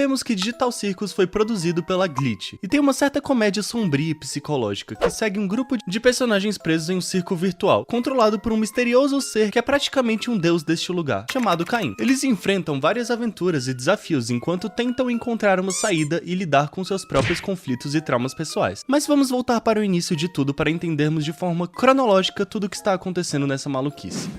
Vemos que Digital Circus foi produzido pela Glitch, e tem uma certa comédia sombria e psicológica, que segue um grupo de personagens presos em um circo virtual, controlado por um misterioso ser que é praticamente um deus deste lugar, chamado Caim. Eles enfrentam várias aventuras e desafios enquanto tentam encontrar uma saída e lidar com seus próprios conflitos e traumas pessoais. Mas vamos voltar para o início de tudo para entendermos de forma cronológica tudo o que está acontecendo nessa maluquice.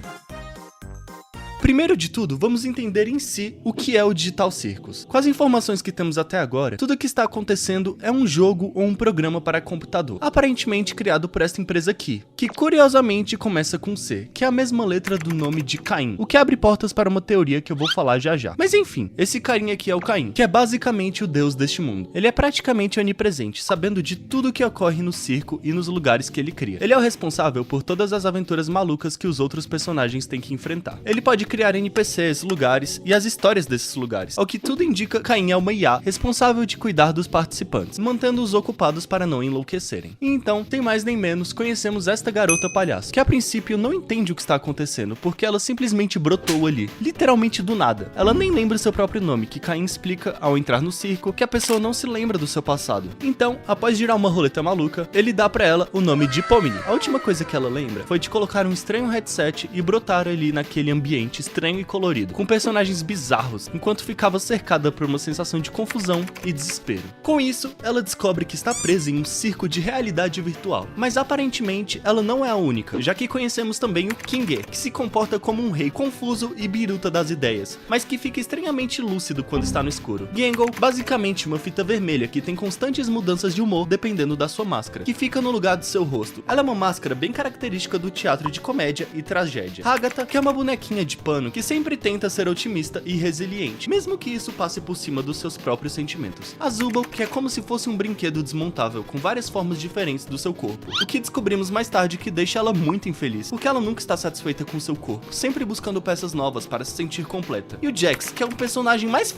Primeiro de tudo, vamos entender em si o que é o Digital Circus. Com as informações que temos até agora, tudo o que está acontecendo é um jogo ou um programa para computador, aparentemente criado por esta empresa aqui, que curiosamente começa com C, que é a mesma letra do nome de Caim, o que abre portas para uma teoria que eu vou falar já já. Mas enfim, esse carinha aqui é o Caim, que é basicamente o deus deste mundo. Ele é praticamente onipresente, sabendo de tudo o que ocorre no circo e nos lugares que ele cria. Ele é o responsável por todas as aventuras malucas que os outros personagens têm que enfrentar. Ele pode criar NPCs, lugares e as histórias desses lugares. Ao que tudo indica, Caim é uma IA responsável de cuidar dos participantes, mantendo-os ocupados para não enlouquecerem. E então, sem mais nem menos, conhecemos esta garota palhaço, que a princípio não entende o que está acontecendo, porque ela simplesmente brotou ali, literalmente do nada. Ela nem lembra seu próprio nome, que Caim explica ao entrar no circo que a pessoa não se lembra do seu passado. Então, após girar uma roleta maluca, ele dá pra ela o nome de Pomni. A última coisa que ela lembra foi de colocar um estranho headset e brotar ali naquele ambiente estranho e colorido, com personagens bizarros, enquanto ficava cercada por uma sensação de confusão e desespero. Com isso, ela descobre que está presa em um circo de realidade virtual, mas aparentemente ela não é a única, já que conhecemos também o King, que se comporta como um rei confuso e biruta das ideias, mas que fica estranhamente lúcido quando está no escuro. Gangle, basicamente uma fita vermelha que tem constantes mudanças de humor dependendo da sua máscara, que fica no lugar do seu rosto. Ela é uma máscara bem característica do teatro de comédia e tragédia. Agatha, que é uma bonequinha de pano que sempre tenta ser otimista e resiliente, mesmo que isso passe por cima dos seus próprios sentimentos. A Zubal, que é como se fosse um brinquedo desmontável, com várias formas diferentes do seu corpo, o que descobrimos mais tarde que deixa ela muito infeliz, porque ela nunca está satisfeita com seu corpo, sempre buscando peças novas para se sentir completa. E o Jax, que é um personagem mais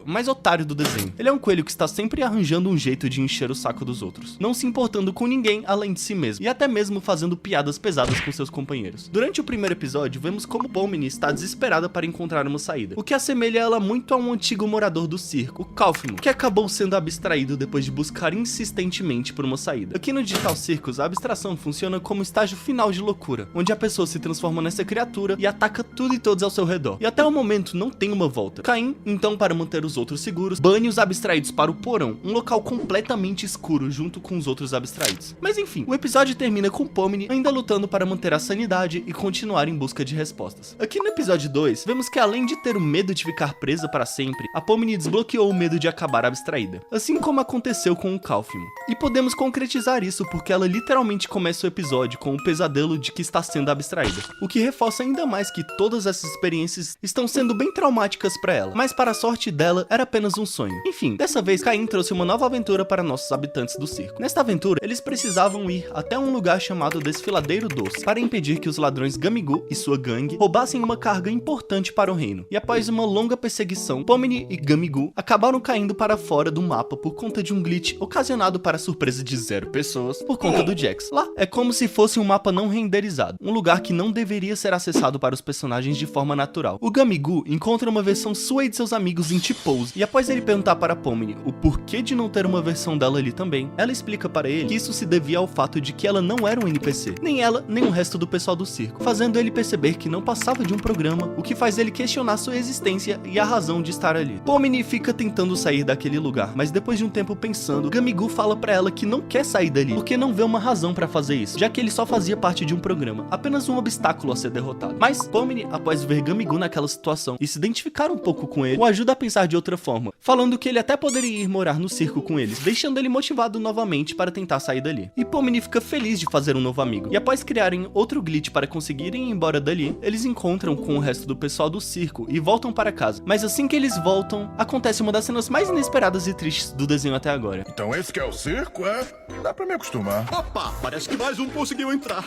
mais otário do desenho. Ele é um coelho que está sempre arranjando um jeito de encher o saco dos outros, não se importando com ninguém além de si mesmo, e até mesmo fazendo piadas pesadas com seus companheiros. Durante o primeiro episódio, vemos como Pomni está desesperada para encontrar uma saída, o que assemelha ela muito a um antigo morador do circo, o Kaufman, que acabou sendo abstraído depois de buscar insistentemente por uma saída. Aqui no Digital Circus, a abstração funciona como um estágio final de loucura, onde a pessoa se transforma nessa criatura e ataca tudo e todos ao seu redor, e até o momento não tem uma volta. Caim, então, para manter os outros seguros, bane os abstraídos para o porão, um local completamente escuro junto com os outros abstraídos. Mas enfim, o episódio termina com Pomni ainda lutando para manter a sanidade e continuar em busca de respostas. Aqui no episódio 2, vemos que além de ter o medo de ficar presa para sempre, a Pomni desbloqueou o medo de acabar abstraída, assim como aconteceu com o Kaufman. E podemos concretizar isso porque ela literalmente começa o episódio com o pesadelo de que está sendo abstraída, o que reforça ainda mais que todas essas experiências estão sendo bem traumáticas para ela, mas para a sorte dela, era apenas um sonho. Enfim, dessa vez Caim trouxe uma nova aventura para nossos habitantes do circo. Nesta aventura, eles precisavam ir até um lugar chamado Desfiladeiro Doce, para impedir que os ladrões Gamigu e sua gangue roubassem uma carga importante para o reino. E após uma longa perseguição, Pomni e Gamigu acabaram caindo para fora do mapa por conta de um glitch ocasionado para a surpresa de 0 pessoas por conta do Jax. Lá, é como se fosse um mapa não renderizado, um lugar que não deveria ser acessado para os personagens de forma natural. O Gamigu encontra uma versão sua e de seus amigos em T-Pose, e após ele perguntar para Pomni o porquê de não ter uma versão dela ali também, ela explica para ele que isso se devia ao fato de que ela não era um NPC, nem ela, nem o resto do pessoal do circo, fazendo ele perceber que não passava de um programa, o que faz ele questionar sua existência e a razão de estar ali. Pomni fica tentando sair daquele lugar, mas depois de um tempo pensando, Gamigu fala pra ela que não quer sair dali, porque não vê uma razão pra fazer isso, já que ele só fazia parte de um programa, apenas um obstáculo a ser derrotado. Mas Pomni, após ver Gamigu naquela situação e se identificar um pouco com ele, o ajuda a pensar de outra forma, falando que ele até poderia ir morar no circo com eles, deixando ele motivado novamente para tentar sair dali. E Pomni fica feliz de fazer um novo amigo, e após criarem outro glitch para conseguirem ir embora dali, eles encontram com o resto do pessoal do circo e voltam para casa. Mas assim que eles voltam, acontece uma das cenas mais inesperadas e tristes do desenho até agora. Então esse que é o circo, é? Dá pra me acostumar. Opa, parece que mais um conseguiu entrar.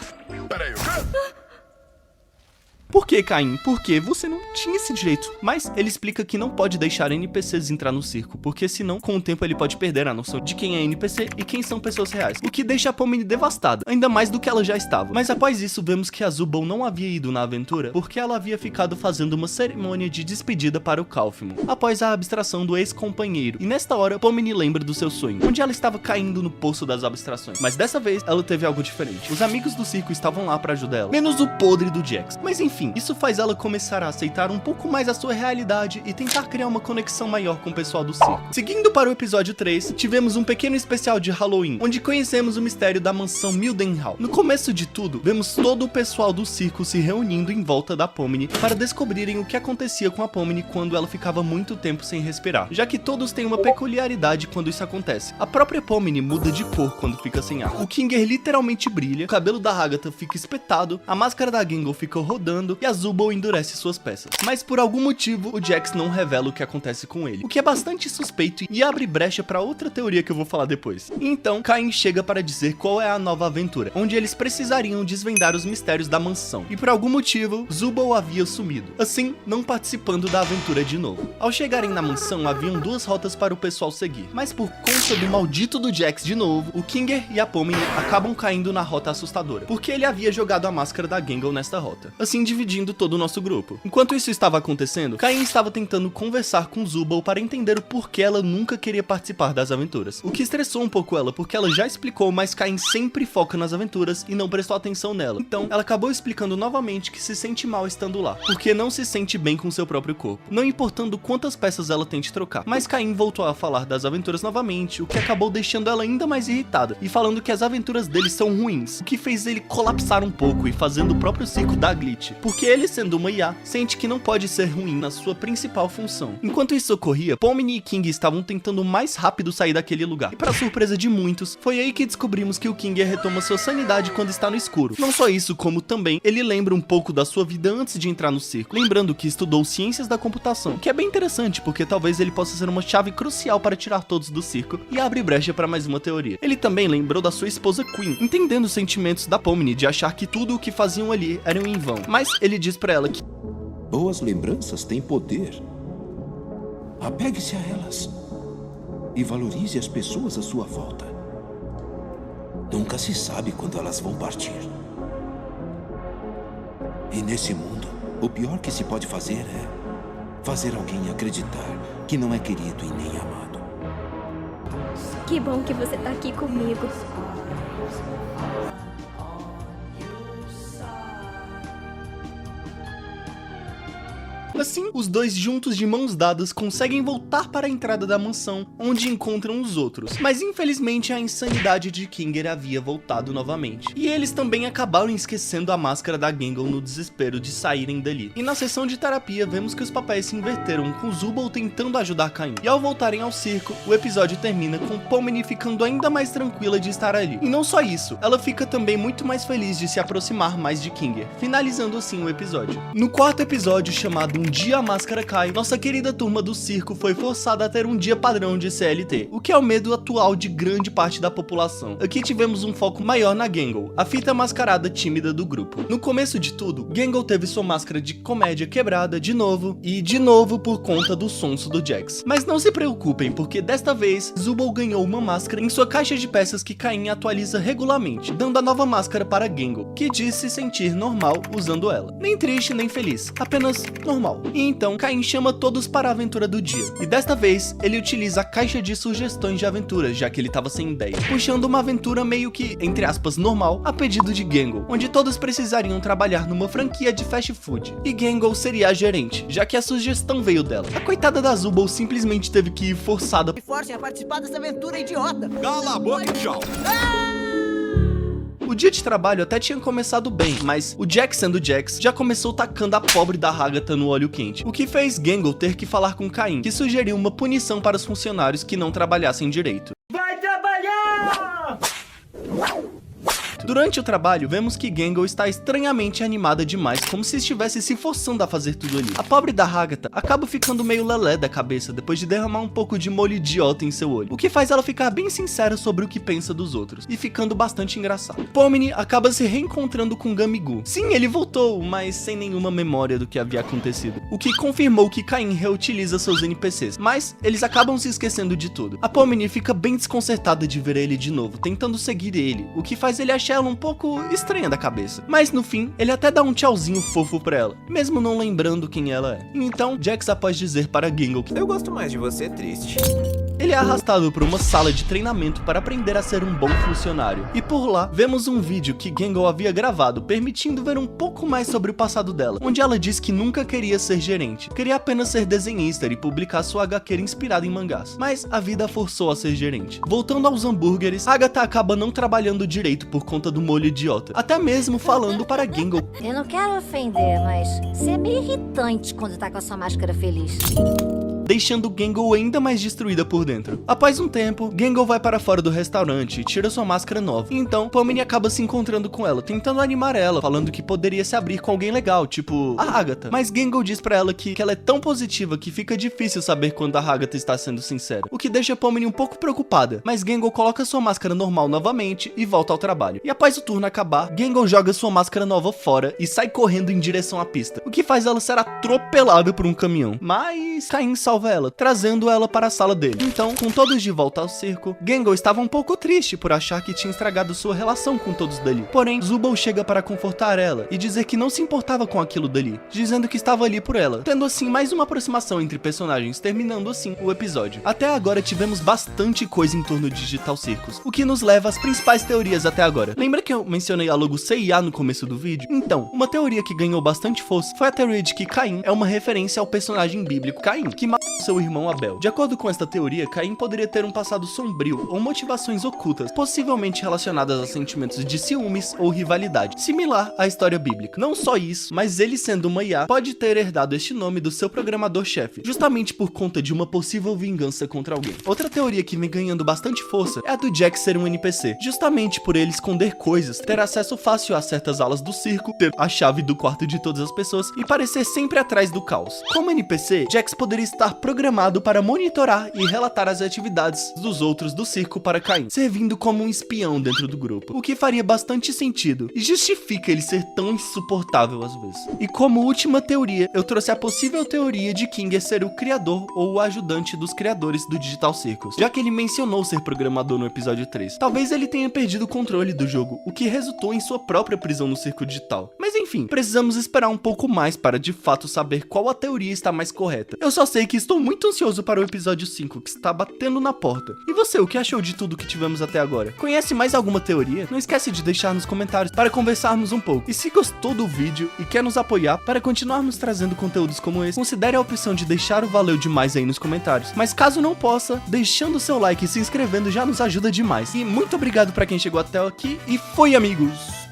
Peraí, o quê? Por que, Caim? Porque você não tinha esse direito. Mas ele explica que não pode deixar NPCs entrar no circo, porque senão, com o tempo, ele pode perder a noção de quem é NPC e quem são pessoas reais. O que deixa a Pomni devastada, ainda mais do que ela já estava. Mas após isso, vemos que a Zubul não havia ido na aventura, porque ela havia ficado fazendo uma cerimônia de despedida para o Kaufman, após a abstração do ex-companheiro. E nesta hora, Pomni lembra do seu sonho, onde ela estava caindo no poço das abstrações. Mas dessa vez, ela teve algo diferente. Os amigos do circo estavam lá para ajudar ela, menos o podre do Jax. Mas enfim, isso faz ela começar a aceitar um pouco mais a sua realidade e tentar criar uma conexão maior com o pessoal do circo. Seguindo para o episódio 3, tivemos um pequeno especial de Halloween, onde conhecemos o mistério da mansão Mildenhall. No começo de tudo, vemos todo o pessoal do circo se reunindo em volta da Pomni para descobrirem o que acontecia com a Pomni quando ela ficava muito tempo sem respirar, já que todos têm uma peculiaridade quando isso acontece. A própria Pomni muda de cor quando fica sem ar. O Kinger literalmente brilha, o cabelo da Agatha fica espetado, a máscara da Gangle fica rodando e a Zubul endurece suas peças. Mas por algum motivo, o Jax não revela o que acontece com ele, o que é bastante suspeito e abre brecha para outra teoria que eu vou falar depois. E então, Caim chega para dizer qual é a nova aventura, onde eles precisariam desvendar os mistérios da mansão. E por algum motivo, Zubul havia sumido, assim, não participando da aventura de novo. Ao chegarem na mansão, haviam duas rotas para o pessoal seguir, mas por conta do maldito do Jax de novo, o Kinger e a Pomni acabam caindo na rota assustadora, porque ele havia jogado a máscara da Gangle nesta rota, assim dividindo todo o nosso grupo. Enquanto isso estava acontecendo, Caim estava tentando conversar com Zubul para entender o porquê ela nunca queria participar das aventuras, o que estressou um pouco ela, porque ela já explicou, mas Caim sempre foca nas aventuras e não prestou atenção nela. Então, ela acabou explicando novamente que se sente mal estando lá, porque não se sente bem com seu próprio corpo, não importando quantas peças ela tente trocar. Mas Caim voltou a falar das aventuras novamente, o que acabou deixando ela ainda mais irritada, e falando que as aventuras dele são ruins, o que fez ele colapsar um pouco e fazendo o próprio circo dar glitch, porque ele, sendo uma IA, sente que não pode ser ruim na sua principal função. Enquanto isso ocorria, Pomni e King estavam tentando o mais rápido sair daquele lugar, e para surpresa de muitos, foi aí que descobrimos que o Kinger retoma sua sanidade quando está no escuro. Não só isso, como também ele lembra um pouco da sua vida antes de entrar no circo, lembrando que estudou ciências da computação, o que é bem interessante, porque talvez ele possa ser uma chave crucial para tirar todos do circo e abre brecha para mais uma teoria. Ele também lembrou da sua esposa Queen, entendendo os sentimentos da Pomni de achar que tudo o que faziam ali era em vão, mas ele diz para ela que boas lembranças têm poder. Apegue-se a elas e valorize as pessoas à sua volta. Nunca se sabe quando elas vão partir. E nesse mundo, o pior que se pode fazer é fazer alguém acreditar que não é querido e nem amado. Que bom que você tá aqui comigo. Assim, os dois juntos de mãos dadas conseguem voltar para a entrada da mansão, onde encontram os outros. Mas infelizmente a insanidade de Kinger havia voltado novamente. E eles também acabaram esquecendo a máscara da Gangle no desespero de saírem dali. E na sessão de terapia vemos que os papéis se inverteram, com Zubul tentando ajudar Caim. E ao voltarem ao circo, o episódio termina com Pomni ficando ainda mais tranquila de estar ali. E não só isso, ela fica também muito mais feliz de se aproximar mais de Kinger, finalizando assim o episódio. No quarto episódio, chamado Um Dia a Máscara Cai, nossa querida turma do circo foi forçada a ter um dia padrão de CLT, o que é o medo atual de grande parte da população. Aqui tivemos um foco maior na Gangle, a fita mascarada tímida do grupo. No começo de tudo, Gangle teve sua máscara de comédia quebrada de novo, e de novo por conta do sonso do Jax. Mas não se preocupem, porque desta vez, Zubul ganhou uma máscara em sua caixa de peças que Caim atualiza regularmente, dando a nova máscara para Gangle, que diz se sentir normal usando ela. Nem triste, nem feliz, apenas normal. E então, Caim chama todos para a aventura do dia. E desta vez, ele utiliza a caixa de sugestões de aventura, já que ele estava sem ideia, puxando uma aventura meio que, entre aspas, normal, a pedido de Gangle, onde todos precisariam trabalhar numa franquia de fast food. E Gangle seria a gerente, já que a sugestão veio dela. A coitada da Zubul simplesmente teve que ir forçada. Me forcem a participar dessa aventura idiota. Cala a boca e tchau. O dia de trabalho até tinha começado bem, mas o Jax sendo Jax já começou tacando a pobre da Agatha no óleo quente, o que fez Gangle ter que falar com Caim, que sugeriu uma punição para os funcionários que não trabalhassem direito. Vai trabalhar! certo. Durante o trabalho, vemos que Gangle está estranhamente animada demais, como se estivesse se forçando a fazer tudo ali. A pobre da Agatha acaba ficando meio lelé da cabeça depois de derramar um pouco de molho idiota em seu olho, o que faz ela ficar bem sincera sobre o que pensa dos outros, e ficando bastante engraçado. Pomni acaba se reencontrando com Gamigu. Sim, ele voltou, mas sem nenhuma memória do que havia acontecido, o que confirmou que Caim reutiliza seus NPCs, mas eles acabam se esquecendo de tudo. A Pomni fica bem desconcertada de ver ele de novo, tentando seguir ele, o que faz ele achar ela um pouco estranha da cabeça. Mas no fim, ele até dá um tchauzinho fofo pra ela, mesmo não lembrando quem ela é. Então, Jax após dizer para Gangle que Eu gosto mais de você triste. ele é arrastado para uma sala de treinamento para aprender a ser um bom funcionário. E por lá, vemos um vídeo que Gangle havia gravado, permitindo ver um pouco mais sobre o passado dela, onde ela diz que nunca queria ser gerente, queria apenas ser desenhista e publicar sua HQ inspirada em mangás. Mas a vida a forçou a ser gerente. Voltando aos hambúrgueres, Agatha acaba não trabalhando direito por conta do molho idiota, até mesmo falando para Gangle Eu não quero ofender, mas você é meio irritante quando tá com a sua máscara feliz. deixando Gangle ainda mais destruída por dentro. Após um tempo, Gangle vai para fora do restaurante e tira sua máscara nova. E então, Pomni acaba se encontrando com ela, tentando animar ela, falando que poderia se abrir com alguém legal, tipo a Agatha. Mas Gangle diz pra ela que ela é tão positiva que fica difícil saber quando a Agatha está sendo sincera, o que deixa Pomni um pouco preocupada. Mas Gangle coloca sua máscara normal novamente e volta ao trabalho. E após o turno acabar, Gangle joga sua máscara nova fora e sai correndo em direção à pista, o que faz ela ser atropelada por um caminhão. Mas Caim salva ela, trazendo ela para a sala dele. Então, com todos de volta ao circo, Gangle estava um pouco triste por achar que tinha estragado sua relação com todos dali. Porém, Zubul chega para confortar ela e dizer que não se importava com aquilo dali, dizendo que estava ali por ela, tendo assim mais uma aproximação entre personagens, terminando assim o episódio. Até agora tivemos bastante coisa em torno de Digital Circus, o que nos leva às principais teorias até agora. Lembra que eu mencionei a logo CIA no começo do vídeo? Então, uma teoria que ganhou bastante força foi a teoria de que Caim é uma referência ao personagem bíblico Caim, que matou seu irmão Abel. De acordo com esta teoria, Caim poderia ter um passado sombrio ou motivações ocultas, possivelmente relacionadas a sentimentos de ciúmes ou rivalidade, similar à história bíblica. Não só isso, mas ele sendo uma IA, pode ter herdado este nome do seu programador-chefe, justamente por conta de uma possível vingança contra alguém. Outra teoria que vem ganhando bastante força é a do Jack ser um NPC, justamente por ele esconder coisas, ter acesso fácil a certas alas do circo, ter a chave do quarto de todas as pessoas e parecer sempre atrás do caos. Como NPC, Jax poderia estar programado para monitorar e relatar as atividades dos outros do circo para Caim, servindo como um espião dentro do grupo, o que faria bastante sentido e justifica ele ser tão insuportável às vezes. E como última teoria, eu trouxe a possível teoria de Kinger ser o criador ou o ajudante dos criadores do Digital Circus, já que ele mencionou ser programador no episódio 3. Talvez ele tenha perdido o controle do jogo, o que resultou em sua própria prisão no circo digital. Mas enfim, precisamos esperar um pouco mais para de fato saber qual a teoria está mais correta. Eu só sei que estou muito ansioso para o episódio 5, que está batendo na porta. E você, o que achou de tudo que tivemos até agora? Conhece mais alguma teoria? Não esquece de deixar nos comentários para conversarmos um pouco. E se gostou do vídeo e quer nos apoiar para continuarmos trazendo conteúdos como esse, considere a opção de deixar o valeu demais aí nos comentários. Mas caso não possa, deixando o seu like e se inscrevendo já nos ajuda demais. E muito obrigado para quem chegou até aqui e foi, amigos!